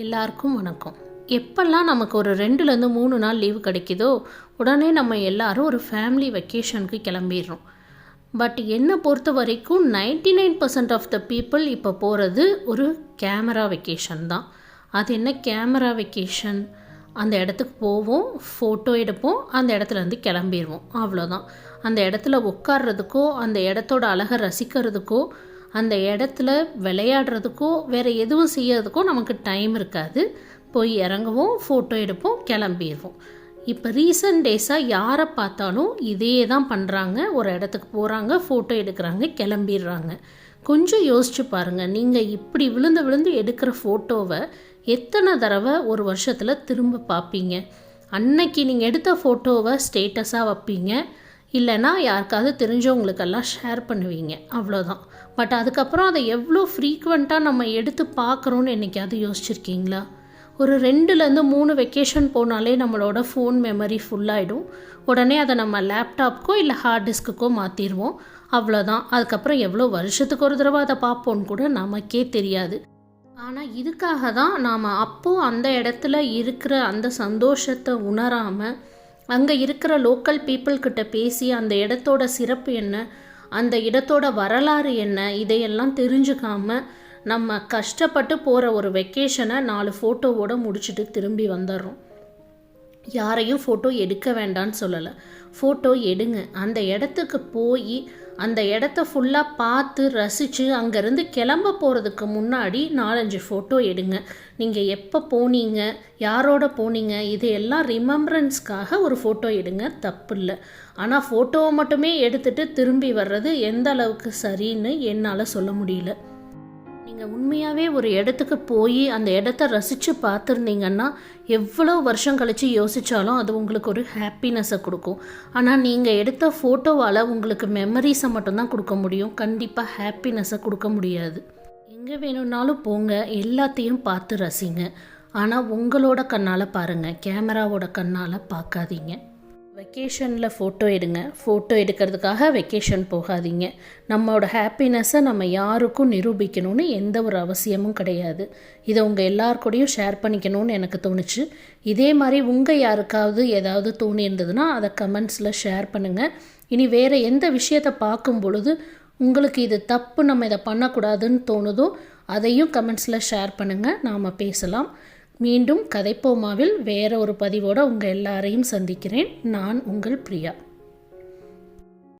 எல்லாருக்கும் வணக்கம். எப்பெல்லாம் நமக்கு ஒரு 2லேருந்து 3 நாள் லீவு கிடைக்குதோ உடனே நம்ம எல்லாரும் ஒரு ஃபேமிலி வெக்கேஷனுக்கு கிளம்பிடுறோம். பட் என்னை பொறுத்த வரைக்கும் 99% ஆஃப் த பீப்புள் இப்போ போகிறது ஒரு கேமரா வெக்கேஷன் தான். அது என்ன கேமரா வெக்கேஷன்? அந்த இடத்துக்கு போவோம், ஃபோட்டோ எடுப்போம், அந்த இடத்துலேருந்து கிளம்பிடுவோம், அவ்வளோதான். அந்த இடத்துல உட்கார்றதுக்கோ அந்த இடத்தோட அழகை ரசிக்கிறதுக்கோ அந்த இடத்துல விளையாடுறதுக்கோ வேறு எதுவும் செய்யறதுக்கோ நமக்கு டைம் இருக்காது. போய் இறங்குவோம், ஃபோட்டோ எடுப்போம், கிளம்பிடுவோம். இப்போ ரீசன்ட் டேஸாக யாரை பார்த்தாலும் இதே தான் பண்ணுறாங்க. ஒரு இடத்துக்கு போகிறாங்க, ஃபோட்டோ எடுக்கிறாங்க, கிளம்பிடுறாங்க. கொஞ்சம் யோசிச்சு பாருங்கள், நீங்கள் இப்படி விழுந்து விழுந்து எடுக்கிற ஃபோட்டோவை எத்தனை தடவை ஒரு வருஷத்தில் திரும்ப பார்ப்பீங்க? அன்னைக்கு நீங்கள் எடுத்த ஃபோட்டோவை ஸ்டேட்டஸாக வைப்பீங்க, இல்லைனா யாருக்காவது தெரிஞ்சவங்களுக்கெல்லாம் ஷேர் பண்ணுவீங்க, அவ்வளோதான். பட் அதுக்கப்புறம் அதை எவ்வளோ ஃப்ரீக்வெண்ட்டாக நம்ம எடுத்து பார்க்குறோன்னு என்றைக்காவது யோசிச்சுருக்கீங்களா? ஒரு 2லேருந்து 3 வெக்கேஷன் போனாலே நம்மளோட ஃபோன் மெமரி ஃபுல்லாகிடும். உடனே அதை நம்ம லேப்டாப்க்கோ இல்லை ஹார்ட் டிஸ்க்குக்கோ மாற்றிடுவோம், அவ்வளோதான். அதுக்கப்புறம் எவ்வளோ வருஷத்துக்கு ஒரு தடவை அதை பார்ப்போன்னு கூட நமக்கே தெரியாது. ஆனால் இதுக்காக தான் நாம் அப்போது அந்த இடத்துல இருக்கிற அந்த சந்தோஷத்தை உணராமல் அங்கே இருக்கிற லோக்கல் பீப்புள்கிட்ட பேசி அந்த இடத்தோட சிறப்பு என்ன, அந்த இடத்தோட வரலாறு என்ன, இதையெல்லாம் தெரிஞ்சுக்காமல் நம்ம கஷ்டப்பட்டு போகிற ஒரு வெக்கேஷனை 4 ஃபோட்டோவோடு முடிச்சுட்டு திரும்பி வந்துடுறோம். யாரையும் ஃபோட்டோ எடுக்க வேண்டான்னு சொல்லலை, ஃபோட்டோ எடுங்க. அந்த இடத்துக்கு போய் அந்த இடத்த ஃபுல்லாக பார்த்து ரசித்து அங்கேருந்து கிளம்ப போகிறதுக்கு முன்னாடி 4-5 ஃபோட்டோ எடுங்க. நீங்கள் எப்போ போனீங்க, யாரோட போனீங்க, இதையெல்லாம் ரிமெம்பரன்ஸ்க்காக ஒரு ஃபோட்டோ எடுங்க, தப்பு இல்லை. ஆனால் ஃபோட்டோவை மட்டுமே எடுத்துகிட்டு திரும்பி வர்றது எந்த அளவுக்கு சரின்னு என்னால் சொல்ல முடியல. நீங்கள் உண்மையாகவே ஒரு இடத்துக்கு போய் அந்த இடத்த ரசித்து பார்த்துருந்தீங்கன்னா எவ்வளோ வருஷம் கழித்து யோசித்தாலும் அது உங்களுக்கு ஒரு ஹாப்பினஸை கொடுக்கும். ஆனால் நீங்கள் எடுத்த ஃபோட்டோவால் உங்களுக்கு மெமரிஸை மட்டும்தான் கொடுக்க முடியும், கண்டிப்பாக ஹாப்பினஸை கொடுக்க முடியாது. எங்கே வேணும்னாலும் போங்க, எல்லாத்தையும் பார்த்து ரசிங்க. ஆனால் உங்களோட கண்ணால் பாருங்கள், கேமராவோட கண்ணால் பார்க்காதீங்க. வெக்கேஷனில் ஃபோட்டோ எடுங்க, ஃபோட்டோ எடுக்கிறதுக்காக வெக்கேஷன் போகாதீங்க. நம்மளோட ஹாப்பினஸை நம்ம யாருக்கும் நிரூபிக்கணும்னு எந்த ஒரு அவசியமும் கிடையாது. இதை உங்கள் எல்லாருக்கூடையும் ஷேர் பண்ணிக்கணும்னு எனக்கு தோணுச்சு. இதே மாதிரி உங்கள் யாருக்காவது ஏதாவது தோணியிருந்ததுன்னா அதை கமெண்ட்ஸில் ஷேர் பண்ணுங்கள். இனி வேறு எந்த விஷயத்தை பார்க்கும் பொழுது உங்களுக்கு இது தப்பு, நம்ம இதை பண்ணக்கூடாதுன்னு தோணுதோ அதையும் கமெண்ட்ஸில் ஷேர் பண்ணுங்கள், நாம் பேசலாம். மீண்டும் கதைப்போமாவில் வேற ஒரு பதிவோடு உங்கள் எல்லாரையும் சந்திக்கிறேன். நான் உங்கள் பிரியா.